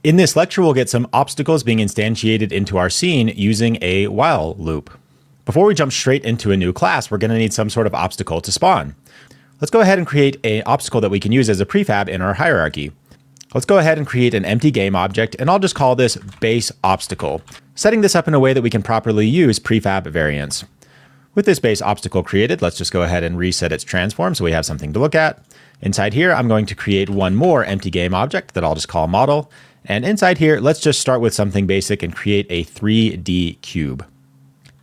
In this lecture, we'll get some obstacles being instantiated into our scene using a while loop. Before we jump straight into a new class, we're going to need some sort of obstacle to spawn. Let's go ahead and create an obstacle that we can use as a prefab in our hierarchy. Let's go ahead and create an empty game object, and I'll just call this base obstacle, setting this up in a way that we can properly use prefab variants. With this base obstacle created, let's just go ahead and reset its transform so we have something to look at. Inside here, I'm going to create one more empty game object that I'll just call model. And inside here, let's just start with something basic and create a 3D cube.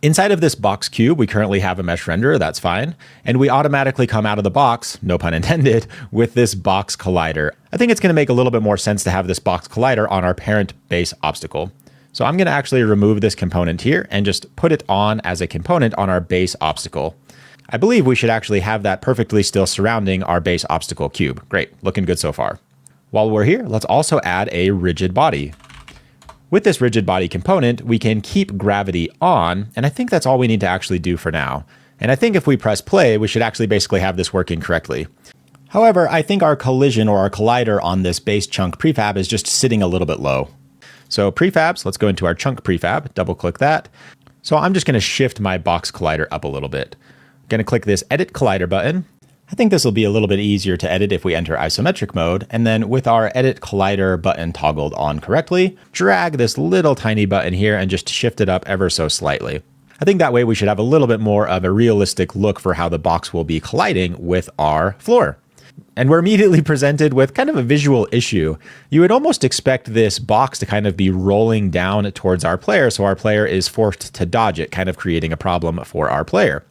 Inside of this box cube, we currently have a mesh renderer, that's fine. And we automatically come out of the box, no pun intended, with this box collider. I think it's going to make a little bit more sense to have this box collider on our parent base obstacle. So I'm going to actually remove this component here and just put it on as a component on our base obstacle. I believe we should actually have that perfectly still surrounding our base obstacle cube. Great, looking good so far. While we're here, let's also add a rigid body. With this rigid body component, we can keep gravity on, and I think that's all we need to actually do for now. And I think if we press play, we should actually basically have this working correctly. However, I think our collision or our collider on this base chunk prefab is just sitting a little bit low. So prefabs, let's go into our chunk prefab, double click that. So I'm just going to shift my box collider up a little bit. I'm going to click this edit collider button. I think this will be a little bit easier to edit if we enter isometric mode. And then with our edit collider button toggled on correctly, drag this little tiny button here and just shift it up ever so slightly. I think that way we should have a little bit more of a realistic look for how the box will be colliding with our floor. And we're immediately presented with kind of a visual issue. You would almost expect this box to kind of be rolling down towards our player, so our player is forced to dodge it, kind of creating a problem for our player.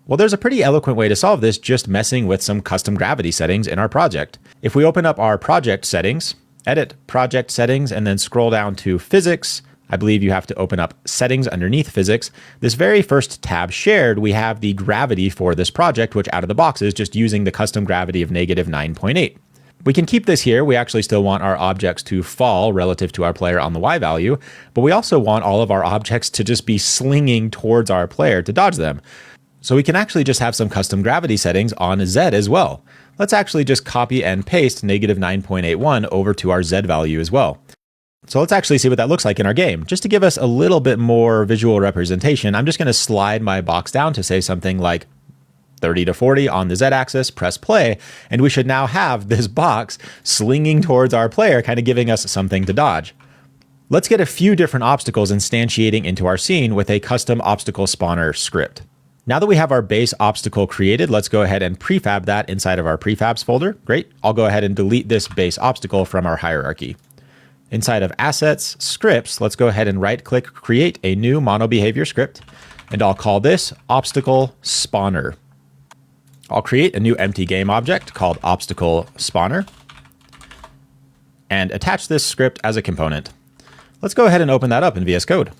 Well, there's a pretty eloquent way to solve this, just messing with some custom gravity settings in our project. If we open up our project settings, edit project settings, and then scroll down to physics, I believe you have to open up settings underneath physics. This very first tab shared, we have the gravity for this project, which out of the box is just using the custom gravity of -9.8. We can keep this here. We actually still want our objects to fall relative to our player on the Y value, but we also want all of our objects to just be slinging towards our player to dodge them. So we can actually just have some custom gravity settings on Z as well. Let's actually just copy and paste -9.81 over to our Z value as well. So let's actually see what that looks like in our game. Just to give us a little bit more visual representation, I'm just going to slide my box down to say something like 30 to 40 on the Z axis, press play, and we should now have this box slinging towards our player, kind of giving us something to dodge. Let's get a few different obstacles instantiating into our scene with a custom obstacle spawner script. Now that we have our base obstacle created, let's go ahead and prefab that inside of our prefabs folder. Great. I'll go ahead and delete this base obstacle from our hierarchy. Inside of assets, scripts, let's go ahead and right click, create a new mono behavior script, and I'll call this obstacle spawner. I'll create a new empty game object called obstacle spawner and attach this script as a component. Let's go ahead and open that up in VS Code.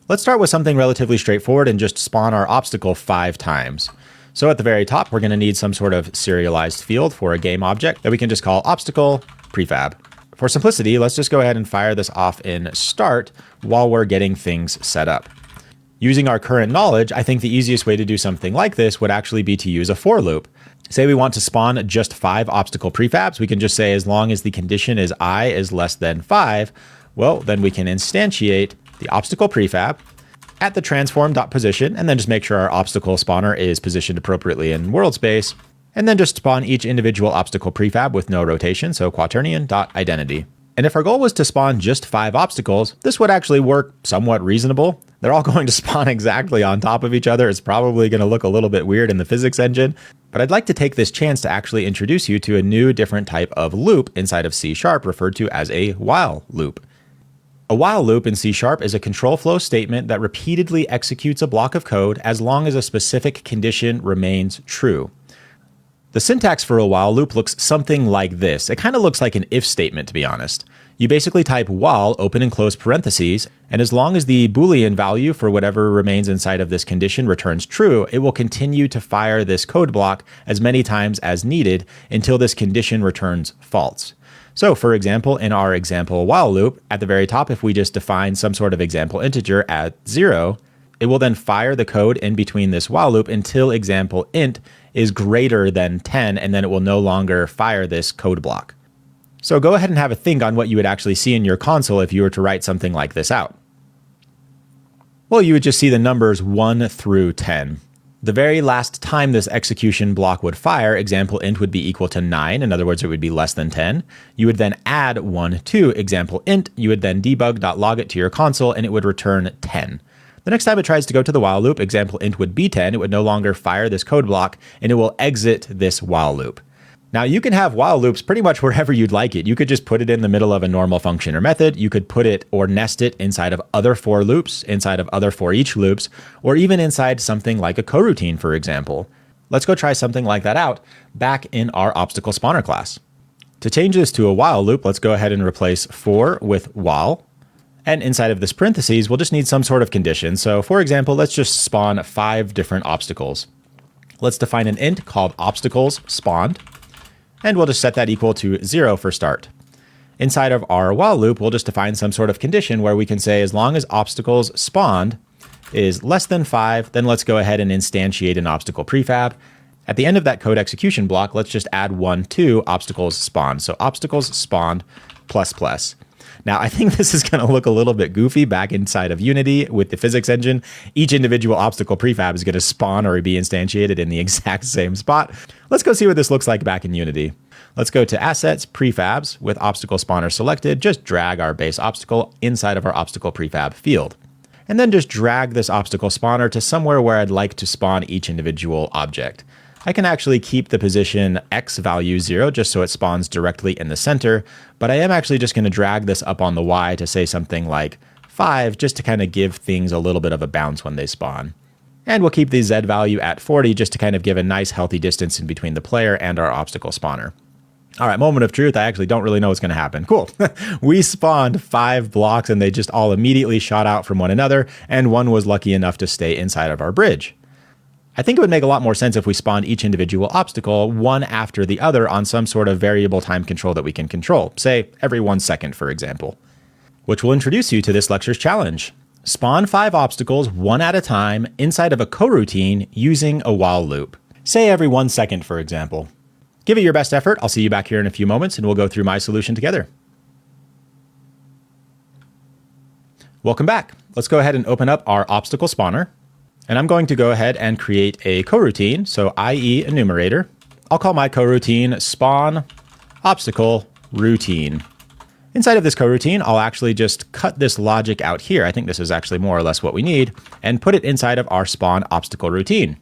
Let's start with something relatively straightforward and just spawn our obstacle 5 times. So at the very top, we're going to need some sort of serialized field for a game object that we can just call obstacle prefab. For simplicity, let's just go ahead and fire this off in start while we're getting things set up. Using our current knowledge, I think the easiest way to do something like this would actually be to use a for loop. Say we want to spawn just 5 obstacle prefabs, we can just say as long as the condition is I is less than 5, well, then we can instantiate the obstacle prefab at the transform.position, and then just make sure our obstacle spawner is positioned appropriately in world space, and then just spawn each individual obstacle prefab with no rotation, so quaternion.identity. And if our goal was to spawn just 5 obstacles, this would actually work somewhat reasonable. They're all going to spawn exactly on top of each other. It's probably going to look a little bit weird in the physics engine, but I'd like to take this chance to actually introduce you to a new different type of loop inside of C# referred to as a while loop. A while loop in C# is a control flow statement that repeatedly executes a block of code as long as a specific condition remains true. The syntax for a while loop looks something like this. It kind of looks like an if statement, to be honest. You basically type while, open and close parentheses, and as long as the Boolean value for whatever remains inside of this condition returns true, it will continue to fire this code block as many times as needed until this condition returns false. So for example, in our example while loop, at the very top, if we just define some sort of example integer at 0, it will then fire the code in between this while loop until example int is greater than 10, and then it will no longer fire this code block. So go ahead and have a think on what you would actually see in your console if you were to write something like this out. Well, you would just see the numbers 1 through 10. The very last time this execution block would fire, example int would be equal to 9. In other words, it would be less than 10. You would then add 1 to example int. You would then debug.log it to your console, and it would return 10. The next time it tries to go to the while loop, example int would be 10. It would no longer fire this code block, and it will exit this while loop. Now, you can have while loops pretty much wherever you'd like it. You could just put it in the middle of a normal function or method. You could put it or nest it inside of other for loops, inside of other for each loops, or even inside something like a coroutine, for example. Let's go try something like that out back in our obstacle spawner class. To change this to a while loop, let's go ahead and replace for with while. And inside of this parentheses, we'll just need some sort of condition. So for example, let's just spawn 5 different obstacles. Let's define an int called obstacles spawned. And we'll just set that equal to 0 for start. Inside of our while loop, we'll just define some sort of condition where we can say as long as obstacles spawned is less than 5, then let's go ahead and instantiate an obstacle prefab. At the end of that code execution block, let's just add 1 to obstacles spawned. So obstacles spawned ++. Now, I think this is going to look a little bit goofy back inside of Unity with the physics engine. Each individual obstacle prefab is going to spawn or be instantiated in the exact same spot. Let's go see what this looks like back in Unity. Let's go to Assets, Prefabs. With Obstacle Spawner selected, just drag our base obstacle inside of our obstacle prefab field. And then just drag this obstacle spawner to somewhere where I'd like to spawn each individual object. I can actually keep the position X value 0 just so it spawns directly in the center, but I am actually just going to drag this up on the Y to say something like 5 just to kind of give things a little bit of a bounce when they spawn. And we'll keep the Z value at 40 just to kind of give a nice healthy distance in between the player and our obstacle spawner. All right, moment of truth. I actually don't really know what's going to happen. Cool. We spawned 5 blocks and they just all immediately shot out from one another, and one was lucky enough to stay inside of our bridge. I think it would make a lot more sense if we spawned each individual obstacle one after the other on some sort of variable time control that we can control, say every 1 second, for example. Which will introduce you to this lecture's challenge. Spawn 5 obstacles one at a time inside of a coroutine using a while loop. Say every 1 second, for example. Give it your best effort. I'll see you back here in a few moments and we'll go through my solution together. Welcome back. Let's go ahead and open up our obstacle spawner. And I'm going to go ahead and create a coroutine, so IE enumerator. I'll call my coroutine spawn obstacle routine. Inside of this coroutine, I'll actually just cut this logic out here. I think this is actually more or less what we need, and put it inside of our spawn obstacle routine.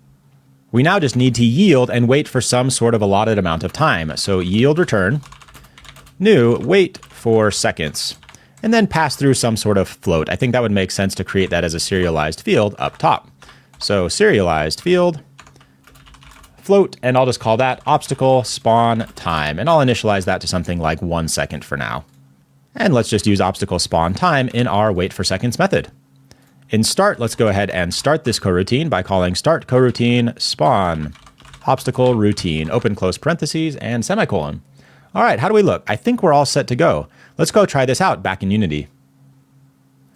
We now just need to yield and wait for some sort of allotted amount of time. So yield return, new, wait for seconds, and then pass through some sort of float. I think that would make sense to create that as a serialized field up top. So serialized field, float, and I'll just call that obstacle spawn time. And I'll initialize that to something like 1 second for now. And let's just use obstacle spawn time in our wait for seconds method. In start, let's go ahead and start this coroutine by calling start coroutine spawn obstacle routine, open close parentheses and semicolon. All right, how do we look? I think we're all set to go. Let's go try this out back in Unity.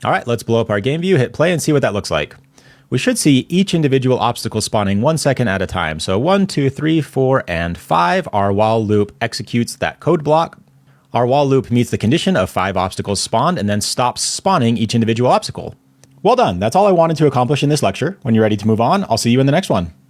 All right, let's blow up our game view, hit play, and see what that looks like. We should see each individual obstacle spawning 1 second at a time. So 1, 2, 3, 4, and 5. Our while loop executes that code block. Our while loop meets the condition of 5 obstacles spawned and then stops spawning each individual obstacle. Well done. That's all I wanted to accomplish in this lecture. When you're ready to move on, I'll see you in the next one.